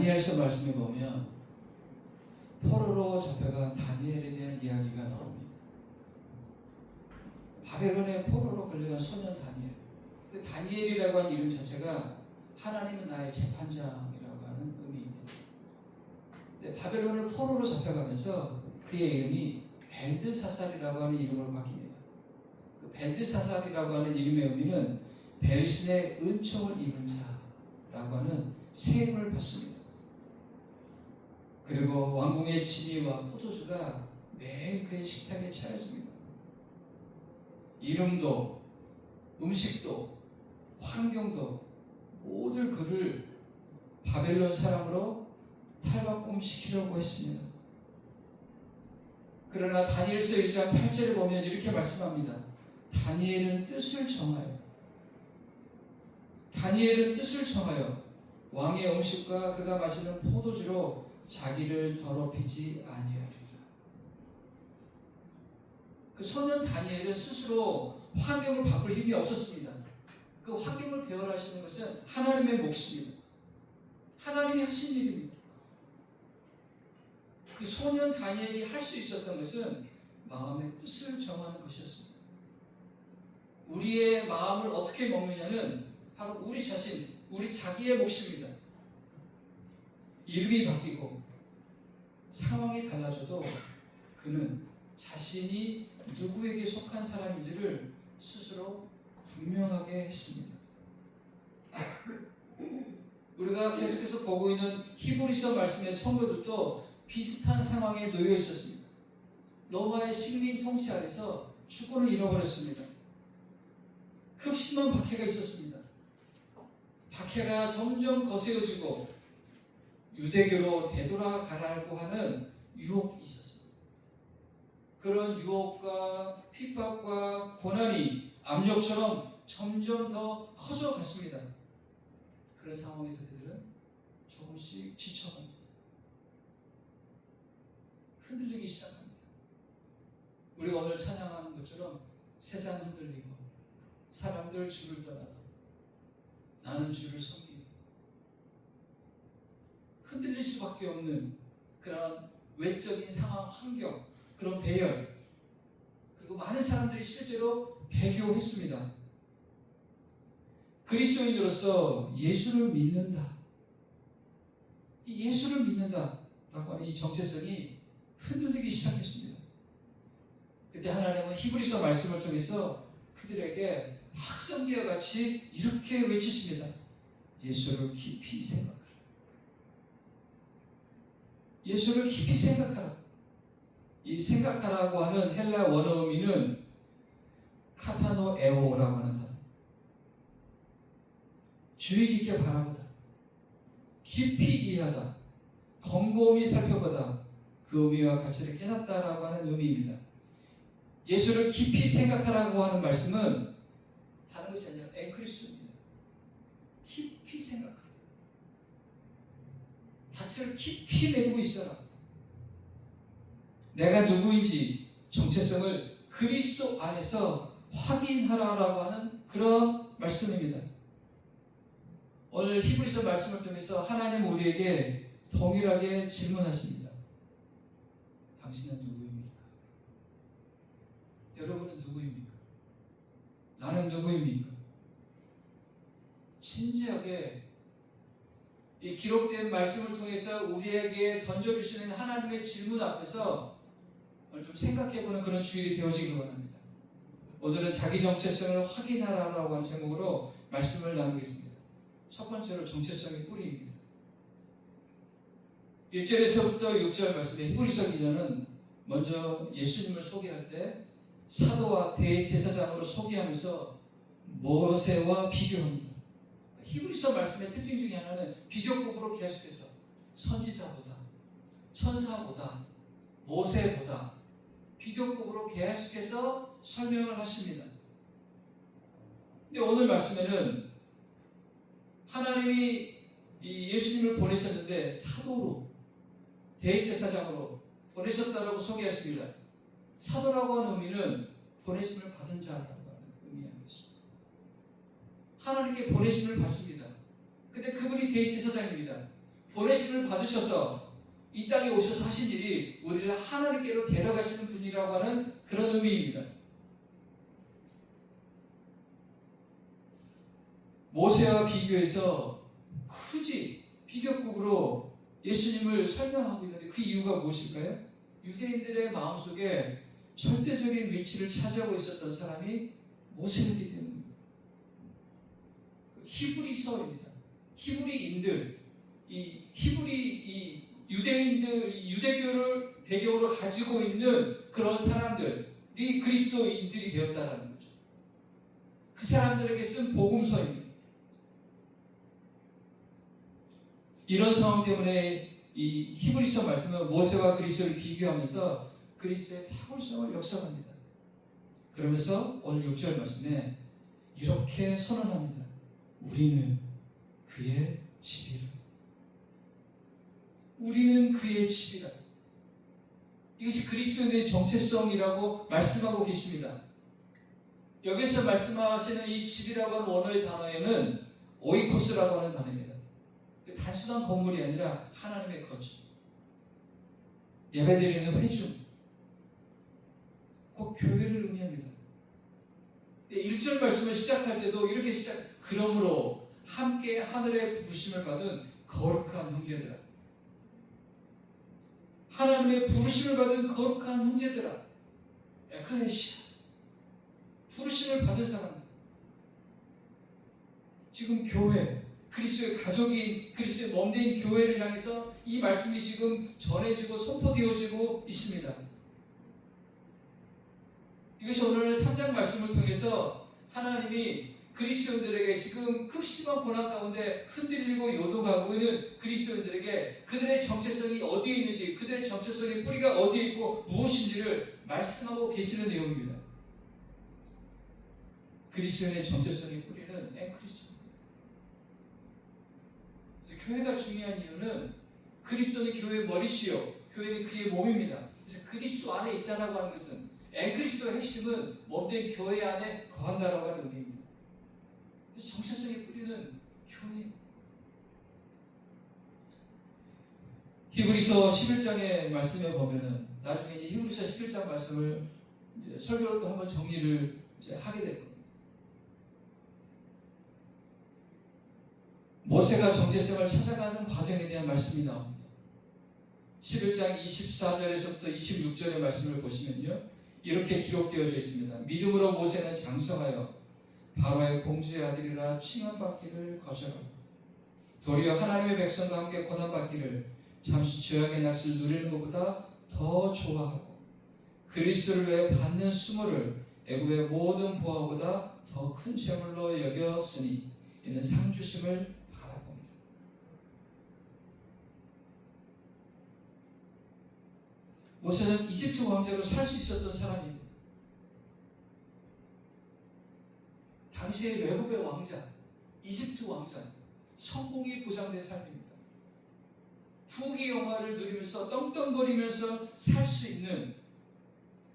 다니엘서 말씀에 보면 포로로 잡혀간 다니엘에 대한 이야기가 나옵니다. 바벨론의 포로로 끌려간 소년 다니엘. 그 다니엘이라고 하는 이름 자체가 하나님은 나의 재판장이라고 하는 의미입니다. 근데 바벨론을 포로로 잡혀가면서 그의 이름이 벨드사살이라고 하는 이름으로 바뀝니다. 그 벨드사살이라고 하는 이름의 의미는 벨신의 은총을 입은 자라고 하는 세임을 받습니다. 그리고 왕궁의 진이와 포도주가 매일 그의 식탁에 차려집니다. 이름도 음식도 환경도 모든 그를 바벨론 사람으로 탈바꿈시키려고 했습니다. 그러나 다니엘서 1장 8절에 보면 이렇게 말씀합니다. 다니엘은 뜻을 정하여 왕의 음식과 그가 마시는 포도주로 자기를 더럽히지 아니하리라. 그 소년 다니엘은 스스로 환경을 바꿀 힘이 없었습니다. 그 환경을 배열하시는 것은 하나님의 몫입니다. 하나님이 하신 일입니다. 그 소년 다니엘이 할 수 있었던 것은 마음의 뜻을 정하는 것이었습니다. 우리의 마음을 어떻게 먹느냐는 바로 우리 자신, 우리 자기의 몫입니다. 이름이 바뀌고 상황이 달라져도 그는 자신이 누구에게 속한 사람인지를 스스로 분명하게 했습니다. 우리가 계속해서 보고 있는 히브리서 말씀의 성도들도 비슷한 상황에 놓여 있었습니다. 로마의 식민 통치 아래서 주권을 잃어버렸습니다. 극심한 박해가 있었습니다. 박해가 점점 거세어지고 유대교로 되돌아가라고 하는 유혹이 있었습니다. 그런 유혹과 핍박과 고난이 압력처럼 점점 더 커져갔습니다. 그런 상황에서 그들은 조금씩 지쳐갑니다. 흔들리기 시작합니다. 우리가 오늘 찬양하는 것처럼 세상 흔들리고 사람들 주를 떠나도 나는 주를 섬기고 흔들릴 수밖에 없는 그런 외적인 상황, 환경, 그런 배열, 그리고 많은 사람들이 실제로 배교했습니다. 그리스도인으로서 예수를 믿는다, 이 예수를 믿는다라고 하는 이 정체성이 흔들리기 시작했습니다. 그때 하나님은 히브리서 말씀을 통해서 그들에게 학성기와 같이 이렇게 외치십니다. 예수를 깊이 생각하라. 예수를 깊이 생각하라. 이 생각하라고 하는 헬라 원어 의미는 카타노에오라고 하는 단어. 주의 깊게 바라보다, 깊이 이해하다, 곰곰이 살펴보다, 그 의미와 가치를 깨닫다라고 하는 의미입니다. 예수를 깊이 생각하라고 하는 말씀은 다른 것이 아니라 엔크리스도입니다. 깊이 생각하라. 닻을 깊이 내리고 있어라. 내가 누구인지 정체성을 그리스도 안에서 확인하라라고 하는 그런 말씀입니다. 오늘 히브리서 말씀을 통해서 하나님 우리에게 동일하게 질문하십니다. 당신은 누구입니까? 여러분은 누구입니까? 나는 누구입니까? 진지하게 이 기록된 말씀을 통해서 우리에게 던져주시는 하나님의 질문 앞에서 오늘 좀 생각해보는 그런 주일이 되어지길 원합니다. 오늘은 자기 정체성을 확인하라라고 하는 제목으로 말씀을 나누겠습니다. 첫 번째로 정체성의 뿌리입니다. 1절에서부터 6절 말씀에 히브리서 기자는 먼저 예수님을 소개할 때 사도와 대제사장으로 소개하면서 모세와 비교합니다. 히브리서 말씀의 특징 중에 하나는 비교급으로 계속해서 선지자보다, 천사보다, 모세보다 비교급으로 계속해서 설명을 하십니다. 근데 오늘 말씀에는 하나님이 이 예수님을 보내셨는데 사도로, 대제사장으로 보내셨다라고 소개하십니다. 사도라고 하는 의미는 보내심을 받은 자라고 하는 의미하는 것입니다. 하나님께 보내심을 받습니다. 근데 그분이 대제사장입니다. 보내심을 받으셔서 이 땅에 오셔서 하신 일이 우리를 하나님께로 데려가시는 분이라고 하는 그런 의미입니다. 모세와 비교해서 굳이 비교급으로 예수님을 설명하고 있는데 그 이유가 무엇일까요? 유대인들의 마음속에 절대적인 위치를 차지하고 있었던 사람이 모세였기 때문입니다. 히브리서입니다. 히브리인들, 이 유대인들, 유대교를 배경으로 가지고 있는 그런 사람들이 그리스도인들이 되었다는 거죠. 그 사람들에게 쓴 복음서입니다. 이런 상황 때문에 이 히브리서 말씀은 모세와 그리스도를 비교하면서 그리스도의 탁월성을 역설합니다. 그러면서 오늘 6절 말씀에 이렇게 선언합니다. 우리는 그의 집이라. 우리는 그의 집이라. 이것이 그리스도인의 정체성이라고 말씀하고 계십니다. 여기서 말씀하시는 이 집이라고 하는 원어의 단어에는 오이코스라고 하는 단어입니다. 단순한 건물이 아니라 하나님의 거처, 예배드리는 회중, 곧 교회를 의미합니다. 1절 말씀을 시작할 때도 이렇게 그러므로 함께 하늘의 부르심을 받은 거룩한 형제들아, 하나님의 부르심을 받은 거룩한 형제들아, 에클레시아, 부르심을 받은 사람들, 지금 교회, 그리스도의 가족인 그리스도의 몸된 교회를 향해서 이 말씀이 지금 전해지고 선포되어지고 있습니다. 이것이 오늘 3장 말씀을 통해서 하나님이 그리스도인들에게 지금 극심한 고난 가운데 흔들리고 요동하고 있는 그리스도인들에게 그들의 정체성이 어디에 있는지, 그들의 정체성의 뿌리가 어디에 있고 무엇인지를 말씀하고 계시는 내용입니다. 그리스도인의 정체성의 뿌리는 그리스도입니다. 교회가 중요한 이유는 그리스도는 교회의 머리시요, 교회는 그의 몸입니다. 그래서 그리스도 안에 있다라고 하는 것은 그리스도의 핵심은 몸된 교회 안에 거한다라고 하는 의미입니다. 그래서 정체성의 뿌리는 교회입니다. 히브리서 11장의 말씀에 보면은 나중에 이 히브리서 11장 말씀을 이제 설교로 또 한번 정리를 이제 하게 될 겁니다. 모세가 정체성을 찾아가는 과정에 대한 말씀이 나옵니다. 11장 24절에서부터 26절의 말씀을 보시면요, 이렇게 기록되어져 있습니다. 믿음으로 모세는 장성하여 바로의 공주의 아들이라 칭함받기를 거절하고 도리어 하나님의 백성과 함께 고난받기를 잠시 죄악의 낯을 누리는 것보다 더 좋아하고 그리스도를 위해 받는 수모를 애굽의 모든 보화보다 더 큰 재물로 여겼으니 이는 상 주심을 바라봅니다. 모세는 이집트 왕자로 살 수 있었던 사람입니다. 당시의 외국의 왕자, 이집트 왕자, 성공이 보장된 삶입니다. 부귀 영화를 누리면서 떵떵거리면서 살 수 있는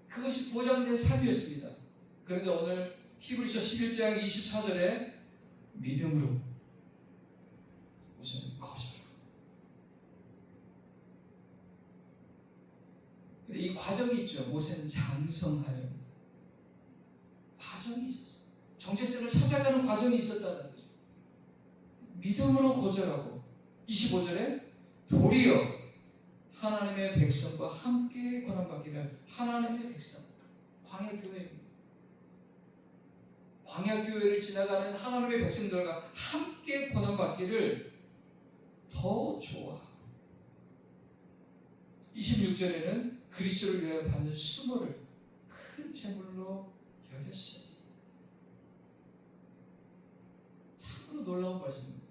그것이 보장된 삶이었습니다. 그런데 오늘 히브리서 11장 24절에 믿음으로 모세는 거절하고, 근데 이 과정이 있죠. 모세는 장성하여 과정이 있었어요. 정체성을 찾아가는 과정이 있었다는 거죠. 믿음으로 거절하고 25절에 도리어 하나님의 백성과 함께 고난받기를, 하나님의 백성, 광야교회입니다. 광야교회를 지나가는 하나님의 백성들과 함께 고난받기를 더 좋아하고 26절에는 그리스도를 위하여 받는 수모를 큰 재물로 여겼어요. 참으로 놀라운 말씀입니다.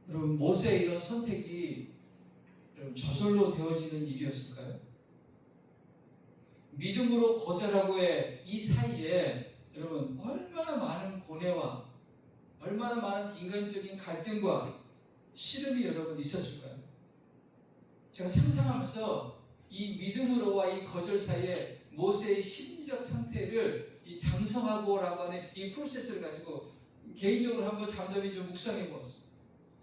여러분, 모세의 이런 선택이 여러분 저절로 되어지는 일이었을까요? 믿음으로 거절하고의 이 사이에 여러분 얼마나 많은 고뇌와 얼마나 많은 인간적인 갈등과 시름이 여러분 있었을까요? 제가 상상하면서 이 믿음으로와 이 거절 사이에 모세의 심리적 상태를 이 장성하고라고 하는 이 프로세스를 가지고 개인적으로 한번 잠잠히 좀 묵상해 보았습니다.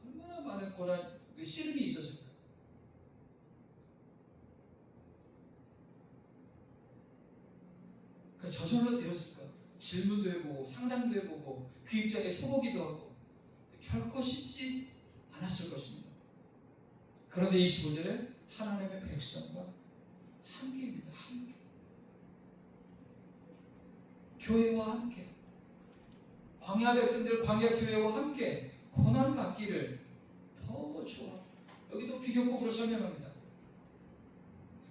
얼마나 많은 고난, 씨름이 있었을까? 저절로 되었을까? 질문도 해보고 상상도 해보고 그 입장에 서보기도 하고 결코 쉽지 않았을 것입니다. 그런데 25절에 하나님의 백성과 함께입니다. 함께. 교회와 함께. 광야 백성들, 광야 교회와 함께 고난 받기를 더 좋아. 여기도 비교급으로 설명합니다.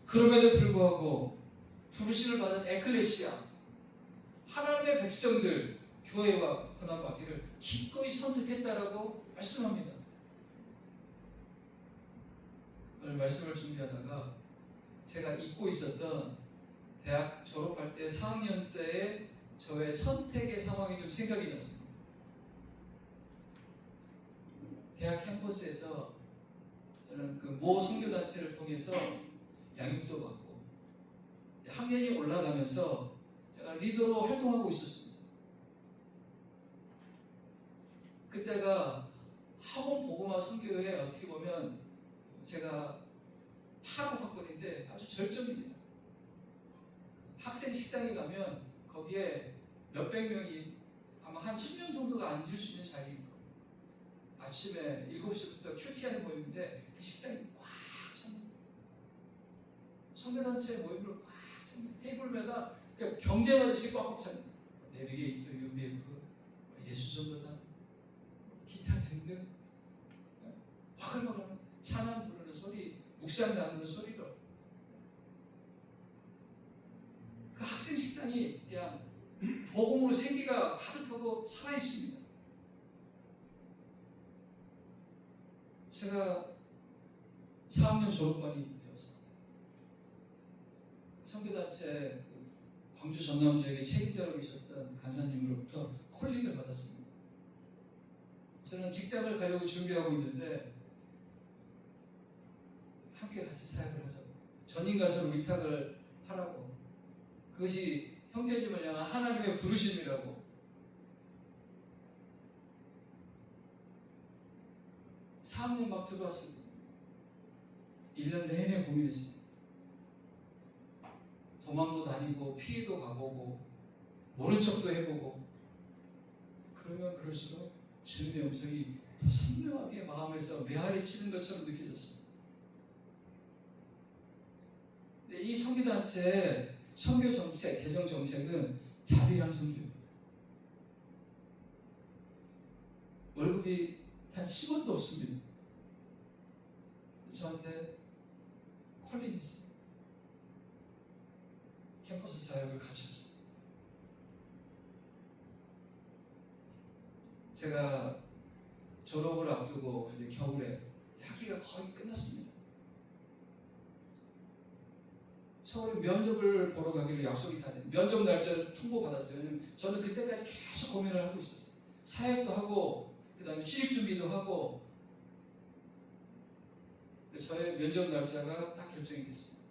그럼에도 불구하고 부르심을 받은 에클레시아, 하나님의 백성들, 교회와 고난 받기를 기꺼이 선택했다라고 말씀합니다. 오늘 말씀을 준비하다가 제가 잊고 있었던 대학 졸업할 때 4학년 때의 저의 선택의 상황이 좀 생각이 났습니다. 대학 캠퍼스에서 저는 그 모 선교단체를 통해서 양육도 받고 학년이 올라가면서 제가 리더로 활동하고 있었습니다. 그때가 학원 복음화 선교회 어떻게 보면 제가 8호 학번인데 아주 절정입니다. 학생 식당에 가면 거기에 몇백 명이 아마 한 10명 정도가 앉을 수 있는 자리일 거예요. 아침에 7시부터 큐티하는 모임인데 그 식당이 꽉 찹니다. 선교단체 모임을 꽉 찹니다. 테이블마다 그러니까 경쟁하듯이 꽉 찹니다. 내비게이터, UBF, 예수전도단, 기타 등등 와글와글 찬양 부르는 소리, 묵상 나누는 소리로 그 학생 식당이 그냥 복음으로 생기가 가득하고 살아있습니다. 제가 4학년 졸업반이 되었습니다. 선교단체 광주 전남 지역에 책임자로 계셨던 간사님으로부터 콜링을 받았습니다. 저는 직장을 가려고 준비하고 있는데 함께 같이 사역을 하자고, 전임 가수로 위탁을 하라고, 그것이 형제님을 향한 하나님의 부르심이라고. 4학년 막 들어왔을 때 1년 내내 고민했어요. 도망도 다니고 피해도 가보고 모른 척도 해보고, 그러면 그럴수록 주님의 음성이 더 선명하게 마음에서 메아리 치는 것처럼 느껴졌어요. 근데 이 선교단체의 선교 정책, 재정 정책은 자비랑 선교입니다. 월급이 단 10원도 없습니다. 저한테 콜링했어요. 캠퍼스 사역을 같이 하죠. 제가 졸업을 앞두고 이제 겨울에 학기가 거의 끝났습니다. 서울에 면접을 보러 가기로 약속이 다 됐는데 면접 날짜를 통보받았어요. 왜냐면 저는 그때까지 계속 고민을 하고 있었어요. 사역도 하고 그 다음에 취직 준비도 하고. 저의 면접 날짜가 딱 결정이 됐습니다.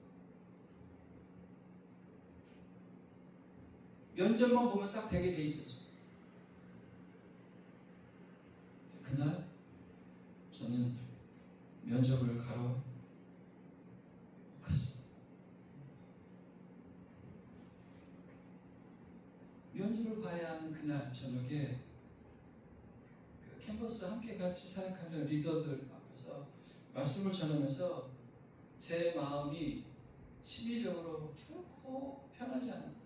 면접만 보면 딱 되게 돼 있었어요. 그날 저는 면접을 가러 못 갔습니다. 면접을 봐야 하는 그날 저녁에 그 캠퍼스 함께 같이 사역하는 리더들 앞에서 말씀을 전하면서 제 마음이 심리적으로 결코 편하지 않았다.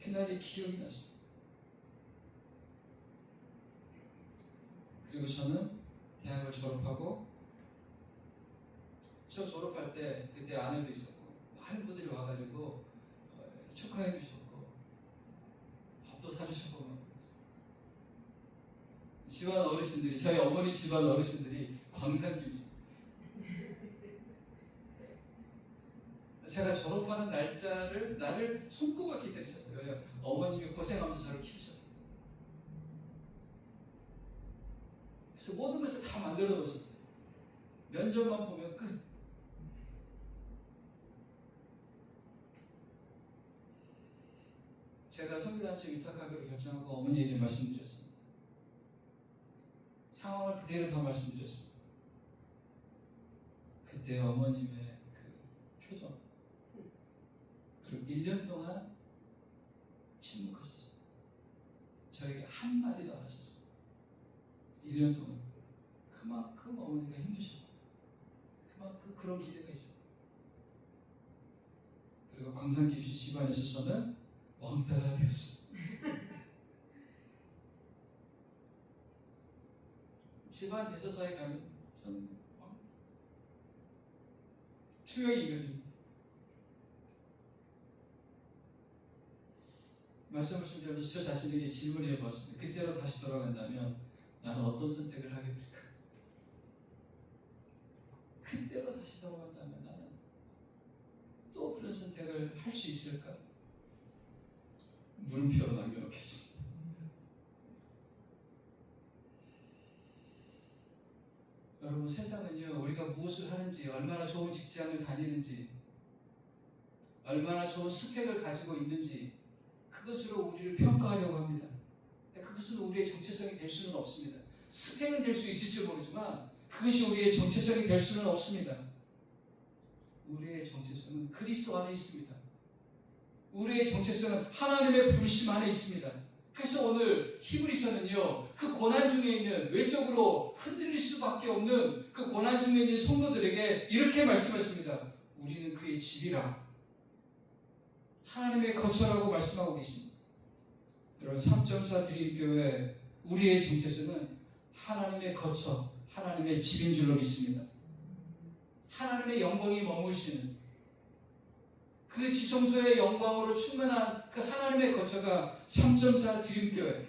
그날이 기억이 났습니다. 그리고 저는 대학을 졸업하고, 저 졸업할 때 그때 아내도 있었고 많은 분들이 와가지고 축하해 주셨고 밥도 사주셨고 막 집안 어르신들이, 저희 어머니 집안 어르신들이 광산교지. 제가 졸업하는 나를 손꼽아 기다리셨어요. 왜냐면 어머님이 고생하면서 저를 키우셨거든요. 그래서 모든 것을 다 만들어 놓으셨어요. 면접만 보면 끝. 제가 선교단체 채 위탁하기로 결정하고 어머니에게 말씀드렸습니다. 상황을 그대로 다 말씀드렸습니다. 그때 어머님의 그 표정, 그리고 1년 동안 침묵하셨어요. 저에게 한마디도 안 하셨어요. 1년 동안. 그만큼 어머니가 힘드셨고, 그만큼 그런 기대가 있어요. 그리고 광산기슭 집안에서 저는 왕따가 되었어요. 집안 대소사에 가면 저는 투영의 인간입니다. 말씀을 준비하면서 저 자신에게 질문을 해보았습니다. 그때로 다시 돌아간다면 나는 어떤 선택을 하게 될까? 그때로 다시 돌아간다면 나는 또 그런 선택을 할 수 있을까? 물음표로 남겨놓겠습니다. 여러분, 세상은요, 우리가 무엇을 하는지, 얼마나 좋은 직장을 다니는지, 얼마나 좋은 스펙을 가지고 있는지, 그것으로 우리를 평가하려고 합니다. 그것은 우리의 정체성이 될 수는 없습니다. 스펙은 될 수 있을지 모르지만 그것이 우리의 정체성이 될 수는 없습니다. 우리의 정체성은 그리스도 안에 있습니다. 우리의 정체성은 하나님의 부르심 안에 있습니다. 그래서 오늘 히브리서는요, 그 고난 중에 있는, 외적으로 흔들릴 수밖에 없는 그 고난 중에 있는 성도들에게 이렇게 말씀하십니다. 우리는 그의 집이라, 하나님의 거처라고 말씀하고 계십니다. 여러분, 3.4 드림교회 우리의 정체성은 하나님의 거처, 하나님의 집인 줄로 믿습니다. 하나님의 영광이 머무시는 그 지성소의 영광으로 충만한 그 하나님의 거처가 3.4 드림교회,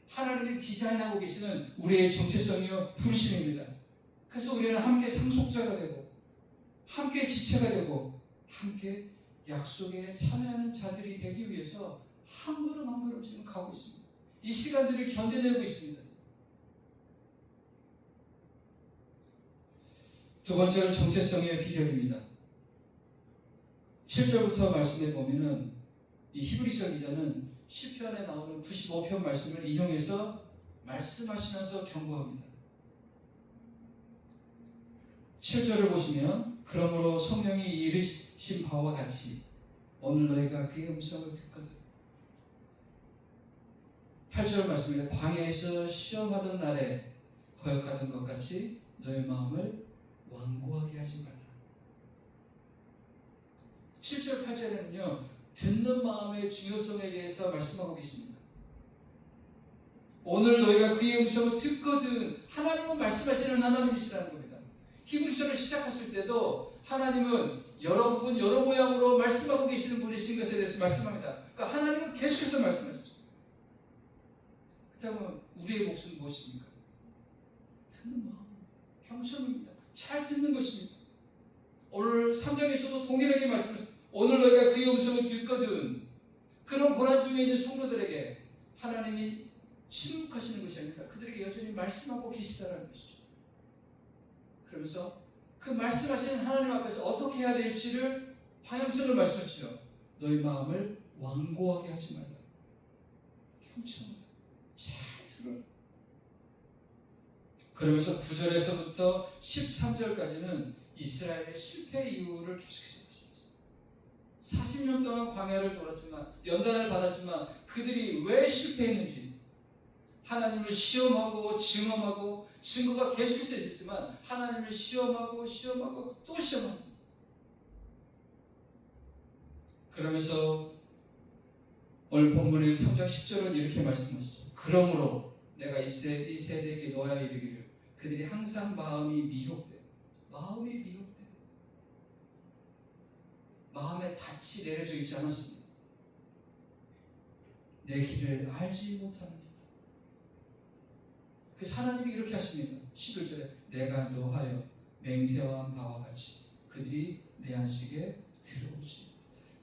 하나님이 디자인하고 계시는 우리의 정체성이요 부르심입니다. 그래서 우리는 함께 상속자가 되고, 함께 지체가 되고, 함께 약속에 참여하는 자들이 되기 위해서 한 걸음 한 걸음 지금 가고 있습니다. 이 시간들을 견뎌내고 있습니다. 두 번째는 정체성의 비결입니다. 7절부터 말씀해 보면은 이 히브리서 기자는 시편에 나오는 95편 말씀을 인용해서 말씀하시면서 경고합니다. 7절을 보시면, 그러므로 성령이 이르신 바와 같이 오늘 너희가 그의 음성을 듣거든. 8절 말씀입니다. 광야에서 시험하던 날에 거역하던 것 같이 너희 마음을 완고하게 하지 말라. 7절 8절에는요 듣는 마음의 중요성에 대해서 말씀하고 계십니다. 오늘 너희가 그의 음성을 듣거든. 하나님은 말씀하시는 하나님이시라는 겁니다. 히브리서를 시작하실 때도 하나님은 여러 부분 여러 모양으로 말씀하고 계시는 분이신 것에 대해서 말씀합니다. 그러니까 하나님은 계속해서 말씀하시죠. 그렇다면 우리의 몫은 무엇입니까? 듣는 마음, 경청입니다. 잘 듣는 것입니다. 오늘 3장에서도 동일하게 말씀하셨습니다. 오늘 너희가 그의 음성을 듣거든. 그런 고난 중에 있는 성도들에게 하나님이 침묵하시는 것이 아니라 그들에게 여전히 말씀하고 계시다는 것이죠. 그러면서 그 말씀하시는 하나님 앞에서 어떻게 해야 될지를 방향성을 말씀하시죠. 너희 마음을 완고하게 하지 말라. 경청하라. 잘 들어라. 그러면서 9절에서부터 13절까지는 이스라엘의 실패 이유를 계속해서 말씀하십니다. 40년 동안 광야를 돌았지만, 연단을 받았지만 그들이 왜 실패했는지, 하나님을 시험하고 증험하고 증거가 계속해서 있었지만 하나님을 시험하고 또 시험합니다. 그러면서 오늘 본문의 3장 10절은 이렇게 말씀하시죠. 그러므로 내가 이 세대에게 놓아야 이르기를 그들이 항상 마음이 미혹돼. 마음에 닻이 내려져 있지 않았습니다. 내 길을 알지 못하는 듯. 그래서 하나님이 이렇게 하십니다. 11절에 내가 노하여 맹세한 바와 같이 그들이 내 안식에 들어오지 못하리라.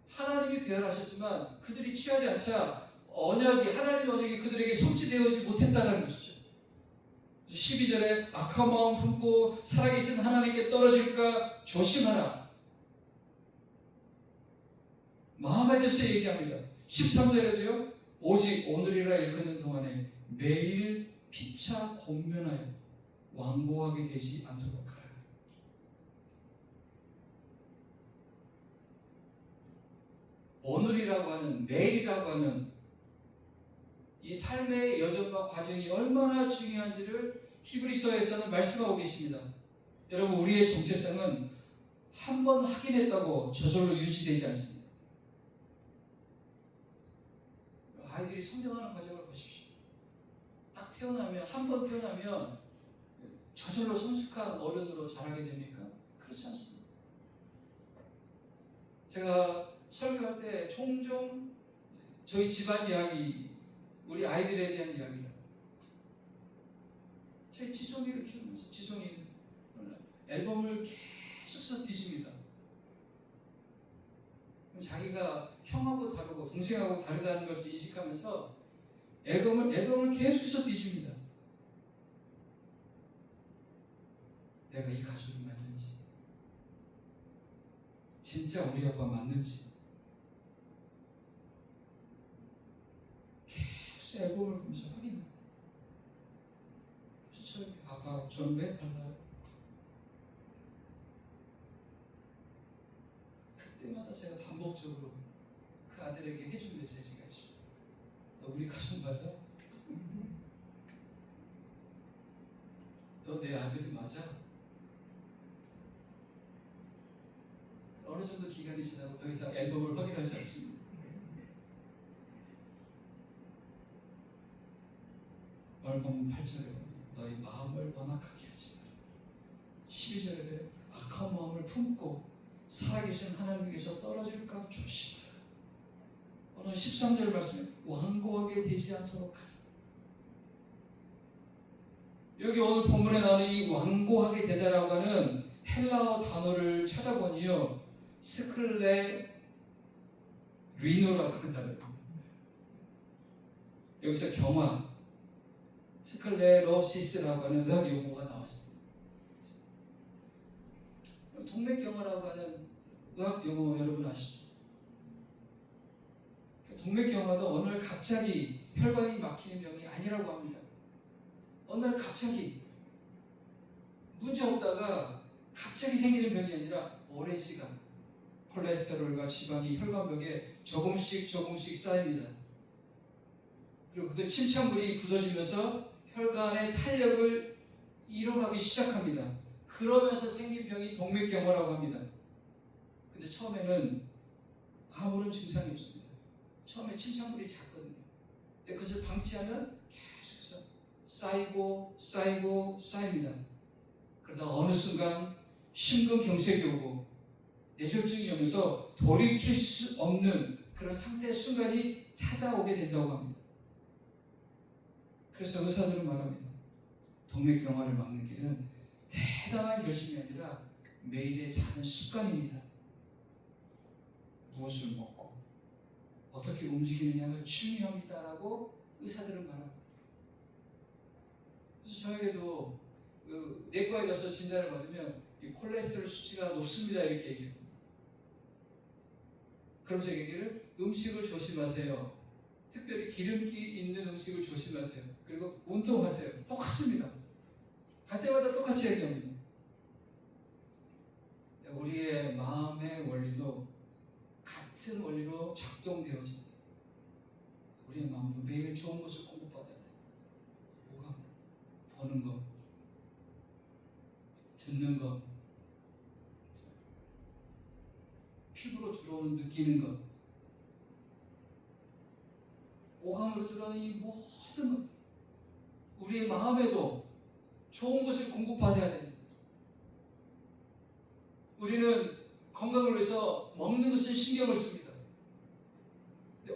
하나님이 배열하셨지만 그들이 취하지 않자 하나님의 언약이 그들에게 성취되어지 못했다는 것이죠. 12절에 악한 마음 품고 살아계신 하나님께 떨어질까 조심하라. 마음에 대해서 얘기합니다. 13절에도요. 오직 오늘이라 일컫는 동안에 매일 피차 권면하여 완고하게 되지 않도록 하라. 오늘이라고 하는, 매일이라고 하는 이 삶의 여정과 과정이 얼마나 중요한지를 히브리서에서는 말씀하고 계십니다. 여러분, 우리의 정체성은 한 번 확인했다고 저절로 유지되지 않습니다. 아이들이 성장하는 과정을 보십시오. 딱 태어나면, 한 번 태어나면 저절로 성숙한 어른으로 자라게 됩니까? 그렇지 않습니다. 제가 설교할 때 종종 저희 집안 이야기, 우리 아이들에 대한 이야기를 저희 지송이를 키우면서 지송이는 앨범을 계속 써 뒤집니다. 자기가 형하고 다르고 동생하고 다르다는 것을 인식하면서 앨범을 계속 써 뒤집니다. 내가 이 가족이 맞는지, 진짜 우리 아빠 맞는지 계속 앨범을 보면서 확인합니다. 그래서 저희 아빠 저는 왜 달라요? 그때마다 제가 반복적으로 그 아들에게 해준 메시지가 있습니다. 너 우리 가족 맞아? 너 내 아들이 맞아? 어느 정도 기간이 지나고 더 이상 앨범을 확인하지 않습니다. 오늘 보면 8절에 너희 마음을 완악하게 하지 마라. 12절에 악한 마음을 품고 살아계신 하나님께서 떨어질까 조심하라. 오늘 13절 말씀에 완고하게 되지 않도록 하라. 여기 오늘 본문에 나오는 이 완고하게 되다라고 하는 헬라어 단어를 찾아보니요, 스클레 리노라고 하는 단어입니다. 여기서 경화, 스클레로시스라고 하는 의학 용어가 나왔습니다. 동맥경화라고 하는 의학 용어 여러분 아시죠? 동맥경화도 어느 날 갑자기 혈관이 막히는 병이 아니라고 합니다. 어느 날 갑자기 문제 없다가 갑자기 생기는 병이 아니라 오랜 시간 콜레스테롤과 지방이 혈관벽에 조금씩 쌓입니다. 그리고 그 침착물이 굳어지면서 혈관의 탄력을 잃어가기 시작합니다. 그러면서 생긴 병이 동맥경화라고 합니다. 근데 처음에는 아무런 증상이 없습니다. 처음에 침착물이 작거든요. 근데 그것을 방치하면 계속해서 쌓입니다. 그러다 어느 순간 심근경색이 오고 뇌졸중이 오면서 돌이킬 수 없는 그런 상태의 순간이 찾아오게 된다고 합니다. 그래서 의사들은 말합니다. 동맥경화를 막는 길은 대단한 결심이 아니라 매일의 작은 습관입니다. 무엇을 먹고 어떻게 움직이느냐가 중요합니다라고 의사들은 말합니다. 그래서 저에게도 내과에 가서 진단을 받으면 이 콜레스테롤 수치가 높습니다 이렇게 얘기해요. 그럼 제가 얘기를 음식을 조심하세요. 특별히 기름기 있는 음식을 조심하세요. 그리고 운동하세요. 똑같습니다. 갈 때마다 똑같이 얘기합니다. 우리의 마음의 원리도 같은 원리로 작동되어집니다. 우리의 마음도 매일 좋은 것을 공급받아야 돼요. 오감, 보는 것, 듣는 것, 피부로 들어오는 느끼는 것, 오감으로 들어오는 이 모든 것들, 우리의 마음에도 좋은 것을 공급받아야 됩니다. 우리는 건강을 위해서 먹는 것을 신경을 씁니다.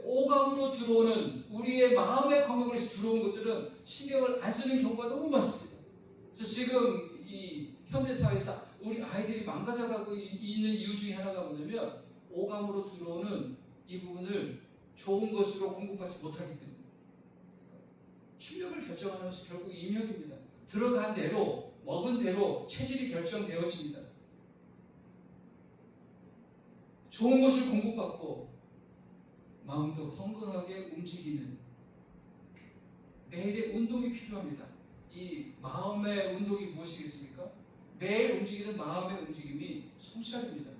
오감으로 들어오는 우리의 마음의 건강을 위해서 들어온 것들은 신경을 안 쓰는 경우가 너무 많습니다. 그래서 지금 이 현대사회에서 우리 아이들이 망가져가고 있는 이유 중에 하나가 뭐냐면 오감으로 들어오는 이 부분을 좋은 것으로 공급하지 못하기 때문에 출력을 결정하는 것이 결국 입력입니다. 들어간 대로 먹은 대로 체질이 결정되어집니다. 좋은 것을 공급받고 마음도 건강하게 움직이는 매일의 운동이 필요합니다. 이 마음의 운동이 무엇이겠습니까? 매일 움직이는 마음의 움직임이 성찰입니다.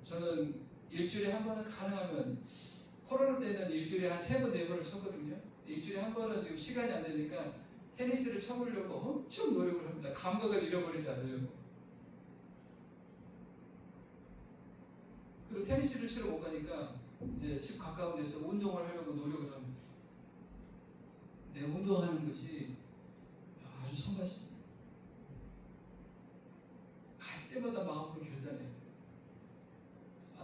저는 일주일에 한 번은 가능하면, 코로나 때는 일주일에 한 3번, 4번을 쳤거든요. 일주일에 한 번은 지금 시간이 안 되니까 테니스를 쳐보려고 엄청 노력을 합니다. 감각을 잃어버리지 않으려고. 그리고 테니스를 치러 못 가니까 이제 집 가까운 데서 운동을 하려고 노력을 합니다. 내 운동하는 것이 아주 성가십니다. 갈 때마다 마음으로 결단해요.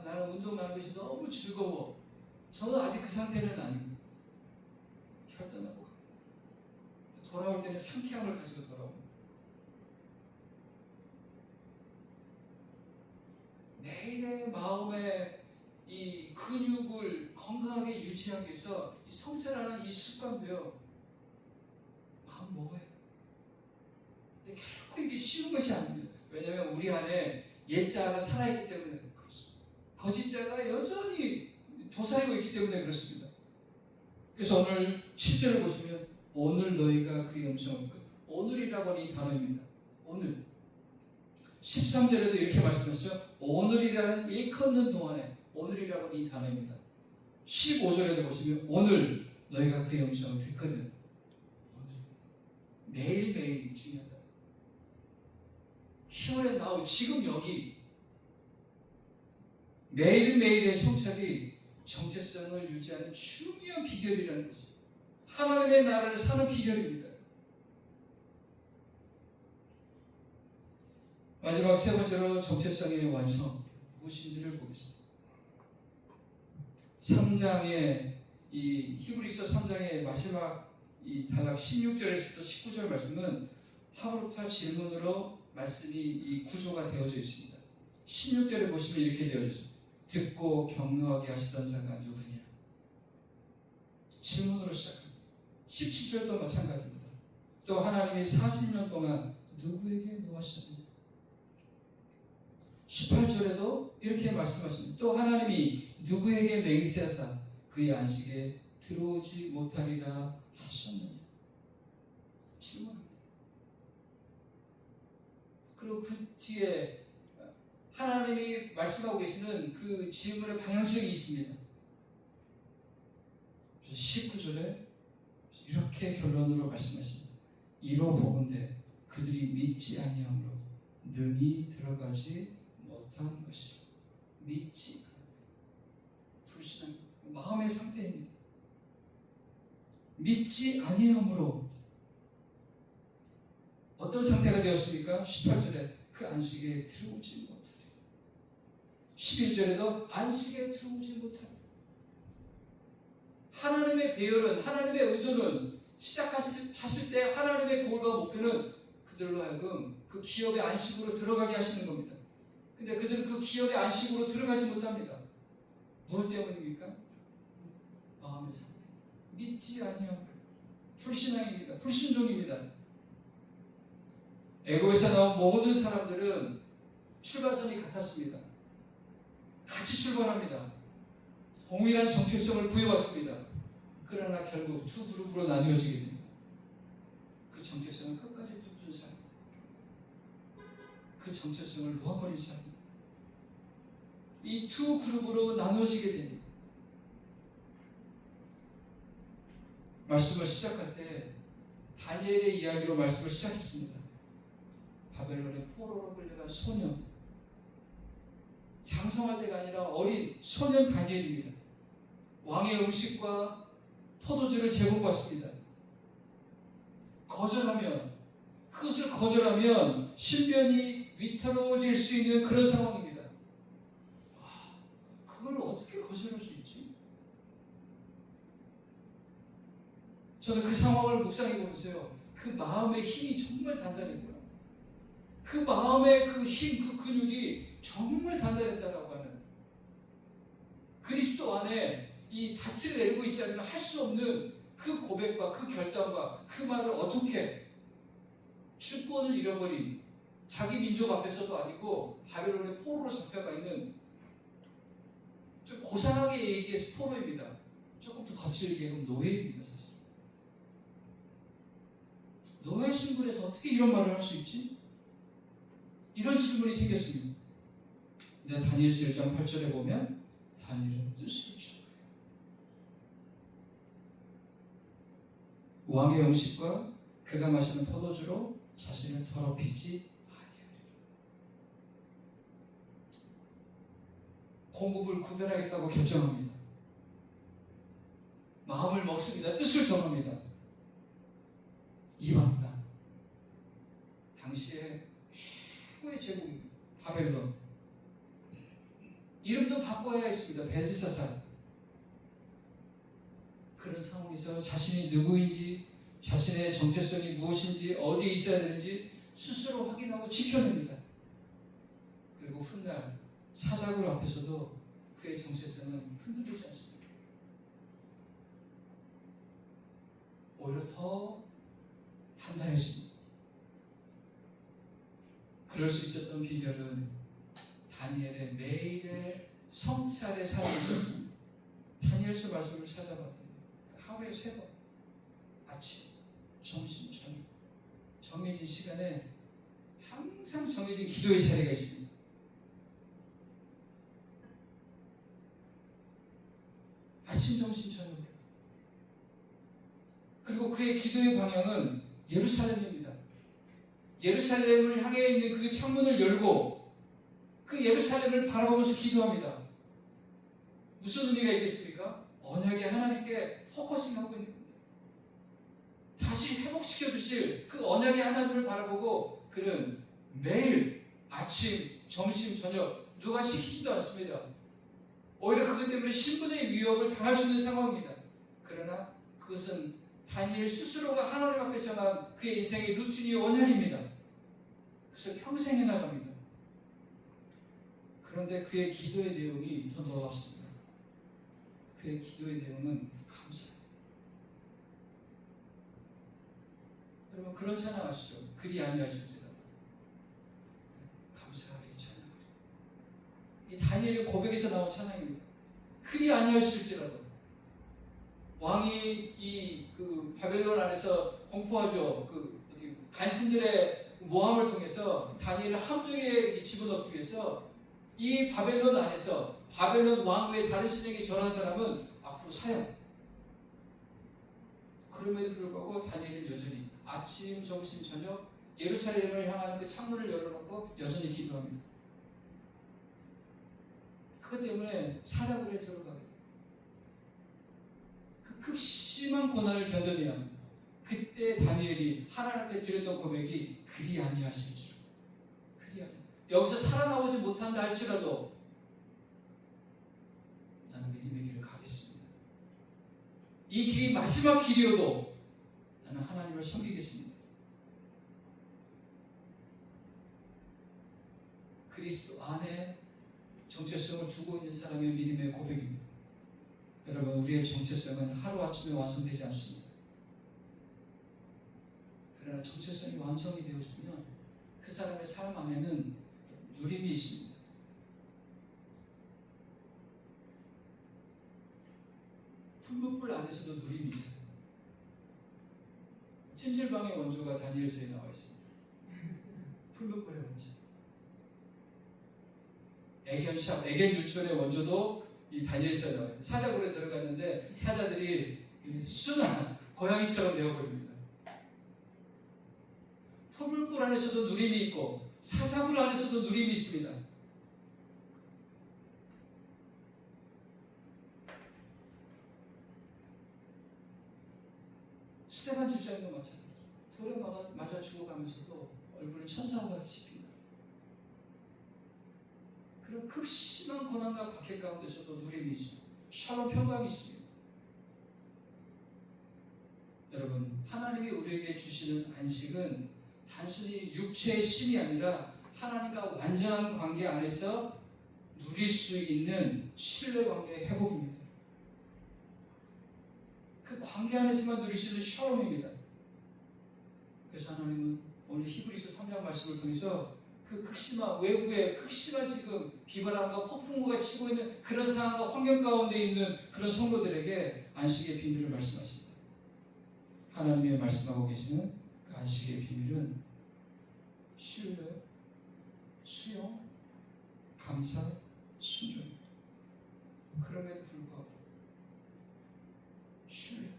나는 운동하는 것이 너무 즐거워. 저는 아직 그 상태는 아닙니다. 결단하고 갑니다. 돌아올 때는 상쾌함을 가지고 돌아옵니다. 매일의 마음의 이 근육을 건강하게 유지하기 위해서 이 성찰하는 이 습관도요, 마음 먹어야 돼요. 근데 결코 이게 쉬운 것이 아닙니다. 왜냐하면 우리 안에 옛자가 살아있기 때문에 그렇습니다. 거짓자가 여전히 도사리고 있기 때문에 그렇습니다. 그래서 오늘 7절을 보시면 오늘 너희가 그의 음성을 듣고, 오늘이라고 하는 이 단어입니다. 오늘 13절에도 이렇게 말씀하셨죠. 오늘이라는 일컫는 동안에 오늘이라고 하는 이 단어입니다. 15절에도 보시면 오늘 너희가 그의 음성을 듣거든. 오늘. 매일매일이 중요하다. Here and now, 지금 여기. 매일매일의 성찰이 정체성을 유지하는 중요한 비결이라는 것입니다. 하나님의 나라를 사는 비결입니다. 마지막 3번째로 정체성의 완성, 무엇인지를 보겠습니다. 3장의 이 히브리서 3장의 마지막 이 단락 16절에서부터 19절 말씀은 하루부터 질문으로 말씀이 이 구조가 되어져 있습니다. 16절에 보시면 이렇게 되어 있습니다. 듣고 격려하게 하시던 자가 누구냐? 질문으로 시작합니다. 17절도 마찬가지입니다. 또 하나님이 40년 동안 누구에게 노하셨느냐? 18절에도 이렇게 말씀하십니다. 또 하나님이 누구에게 맹세하사 그의 안식에 들어오지 못하리라 하셨느냐? 질문합니다. 그리고 그 뒤에 하나님이 말씀하고 계시는 그 질문의 방향성이 있습니다. 19절에 이렇게 결론으로 말씀하십니다. 이로 보건대 그들이 믿지 아니함으로 능히 들어가지 못한 것이라. 믿지 불신한 마음의 상태입니다. 믿지 아니함으로 어떤 상태가 되었습니까? 18절에 그 안식에 들어오지 못하리라. 11절에도 안식에 들어오지 못하리라. 하나님의 배열은, 하나님의 의도는 시작하실 때 하나님의 골과 목표는 그들로 하여금 그 기업의 안식으로 들어가게 하시는 겁니다. 근데 그들은 그 기업의 안식으로 들어가지 못합니다. 무엇 때문입니까? 마음의 상태. 믿지 아니함으로. 불신앙입니다. 불순종입니다. 애굽에서 나온 모든 사람들은 출발선이 같았습니다. 같이 출발합니다. 동일한 정체성을 부여받습니다. 그러나 결국 두 그룹으로 나뉘어지게 됩니다. 그 정체성을 끝까지 붙든 사람, 그 정체성을 놓아버린 사람, 이 두 그룹으로 나누어지게 됩니다. 말씀을 시작할 때 다니엘의 이야기로 말씀을 시작했습니다. 바벨론의 포로로 끌려간 소년, 장성할 때가 아니라 어린 소년 다니엘입니다. 왕의 음식과 포도주를 제공받습니다. 그것을 거절하면 신변이 위태로워질 수 있는 그런 상황입니다. 그걸 어떻게 거절할 수 있지? 저는 그 상황을 묵상해 보면서요, 그 마음의 힘이 정말 단단했고요. 그 마음의 그 힘, 그 근육이 정말 단단했다라고 하는, 그리스도 안에 이 닻을 내리고 있지 않으면 할 수 없는 그 고백과 그 결단과 그 말을 어떻게, 주권을 잃어버린 자기 민족 앞에서도 아니고 바벨론의 포로로 잡혀가 있는, 좀 고상하게 얘기해서 포로입니다. 조금 더 거칠게 얘기하면 노예입니다. 사실 노예 신분에서 어떻게 이런 말을 할 수 있지? 이런 질문이 생겼습니다. 근데 다니엘서 1장 8절에 보면 다니엘은 뜻을 줘. 왕의 음식과 그가 마시는 포도주로 자신을 더럽히지 아니하리라. 공급을 구별하겠다고 결정합니다. 마음을 먹습니다. 뜻을 정합니다. 이방 땅, 당시에 최고의 제국입니다. 바벨론. 이름도 바꿔야 했습니다. 벨드사살. 그런 상황에서 자신이 누구인지, 자신의 정체성이 무엇인지, 어디에 있어야 되는지 스스로 확인하고 지켜냅니다. 그리고 훗날 사자굴 앞에서도 그의 정체성은 흔들리지 않습니다. 오히려 더 단단해집니다. 그럴 수 있었던 비결은 다니엘의 매일의 성찰의 삶이 있었습니다. 다니엘서 말씀을 찾아봤더니 하루에 3번, 아침, 점심, 저녁, 정해진 시간에 항상 정해진 기도의 자리가 있습니다. 아침, 점심, 저녁. 그리고 그의 기도의 방향은 예루살렘입니다. 예루살렘을 향해 있는 그 창문을 열고 그 예루살렘을 바라보면서 기도합니다. 무슨 의미가 있겠습니까? 언약의 하나님께 포커싱하고 있는 겁니다. 다시 회복시켜 주실 그 언약의 하나님을 바라보고 그는 매일 아침, 점심, 저녁 누가 시키지도 않습니다. 오히려 그것 때문에 신분의 위협을 당할 수 있는 상황입니다. 그러나 그것은 다니엘 스스로가 하나님 앞에 정한 그의 인생의 루틴이 언약입니다. 그래서 평생 해나갑니다. 그런데 그의 기도의 내용이 더 놀랍습니다. 그의 기도의 내용은 감사합니다. 여러분 그런 찬양 아시죠? 그리 아니하실지라도 감사하리 찬양하리. 이 다니엘의 고백에서 나온 찬양입니다. 그리 아니하실지라도 왕이 그 바벨론 안에서 공포하죠. 간신들의 모함을 통해서 다니엘을 함정에 집어넣기 위해서 이 바벨론 안에서 바벨론 왕후의 다른 신에게 절한 사람은 앞으로 사형. 그럼에도 불구하고 다니엘은 여전히 아침, 점심, 저녁 예루살렘을 향하는 그 창문을 열어놓고 여전히 기도합니다. 그것 때문에 사자굴에 들어가게 돼요. 그 극심한 고난을 견뎌내야 합니다. 그때 다니엘이 하나님 앞에 드렸던 고백이 그리 아니하실지라도, 그리 아니. 여기서 살아나오지 못한다 할지라도 나는 믿음의 길을 가겠습니다. 이 길이 마지막 길이어도 나는 하나님을 섬기겠습니다. 그리스도 안에 정체성을 두고 있는 사람의 믿음의 고백입니다. 여러분 우리의 정체성은 하루아침에 완성되지 않습니다. 그러나 정체성이 완성이 되어지면 그 사람의 삶 안에는 누림이 있습니다. 풀무불 안에서도 누림이 있어요. 찜질방의 원조가 다니엘서에 나와 있습니다. 풀무불의 원조. 애견 유치원의 원조도 이 다니엘서에 나와 있어요. 사자굴에 들어갔는데 사자들이 순한 고양이처럼 되어버립니다. 풀무불 안에서도 누림이 있고 사자굴 안에서도 누림이 있습니다. 스테반 집사님도 마찬가지죠. 돌에 맞아 죽어가면서도 얼굴은 천사같이 빛나. 그런 극심한 고난과 박해 가운데서도 누림이 있습니다. 샬롬 평강이 있습니다. 여러분 하나님이 우리에게 주시는 안식은 단순히 육체의 쉼이 아니라 하나님과 완전한 관계 안에서 누릴 수 있는 신뢰관계의 회복입니다. 그 관계 안에서만 누릴 수 있는 샬롬입니다. 그래서 하나님은 오늘 히브리서 3장 말씀을 통해서 그 극심한 외부의 극심한 지금 비바람과 폭풍우가 치고 있는 그런 상황과 환경 가운데 있는 그런 성도들에게 안식의 비밀을 말씀하십니다. 하나님의 말씀하고 계시는 그 안식의 비밀은 신뢰, 수용, 감사, 순종입니다. 그럼에도 불구하고 신뢰.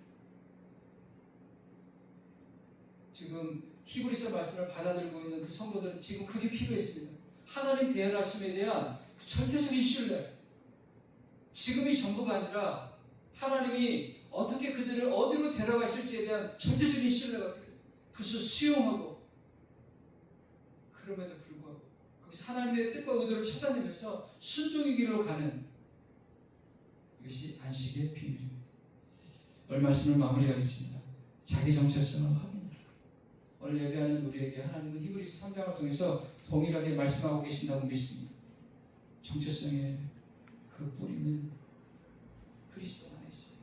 지금 히브리서 말씀을 받아들고 있는 그 성도들은 지금 그게 필요했습니다. 하나님 배열하심에 대한 그 절대적인 신뢰. 지금이 전부가 아니라 하나님이 어떻게 그들을 어디로 데려가실지에 대한 절대적인 신뢰가 필요해요. 그것을 수용하고 그럼에도 불구하고 거기서 하나님의 뜻과 의도를 찾아내면서 순종의 길로 가는 이것이 안식의 비밀입니다. 오늘 말씀을 마무리하겠습니다. 자기 정체성을 확인하라. 오늘 예배하는 우리에게 하나님은 히브리서 3장을 통해서 동일하게 말씀하고 계신다고 믿습니다. 정체성의 그 뿌리는 그리스도 안에 있어요.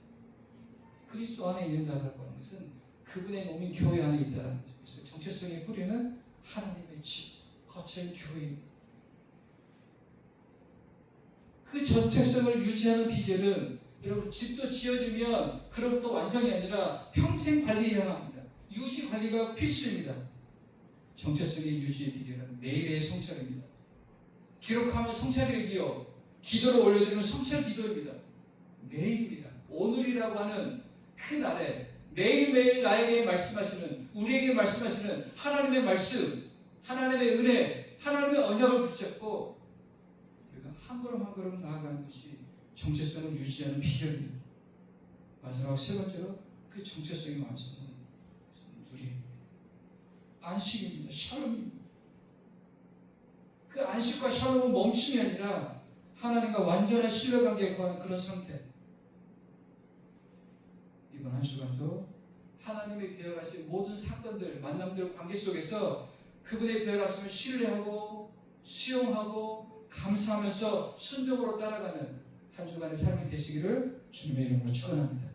그리스도 안에 있는다라고 하는 것은 그분의 몸인 교회 안에 있다는 거죠. 그래서 정체성의 뿌리는 하나님의 집, 거처인 교회입니다. 그 정체성을 유지하는 비결은 여러분 집도 지어지면 그로부터 완성이 아니라 평생 관리해야 합니다. 유지 관리가 필수입니다. 정체성의 유지의 비결은 매일의 성찰입니다. 기록하면 성찰일기요, 기도를 올려드리는 성찰 기도입니다. 매일입니다. 오늘이라고 하는 그 날에 매일매일 나에게 말씀하시는, 우리에게 말씀하시는 하나님의 말씀, 하나님의 은혜, 하나님의 언약을 붙잡고 우리가 한 걸음 한 걸음 나아가는 것이 정체성을 유지하는 비결입니다. 마지막 세 번째로 그 정체성의 완성은 누림입니다. 안식입니다. 샬롬입니다. 그 안식과 샬롬은 멈춤이 아니라 하나님과 완전한 신뢰관계에 거하는 그런 상태. 이번 한 주간도 하나님의 배열하신 모든 사건들, 만남들, 관계 속에서 그분의 배열하심을 신뢰하고 수용하고 감사하면서 순종으로 따라가는 한 주간의 삶이 되시기를 주님의 이름으로 축원합니다.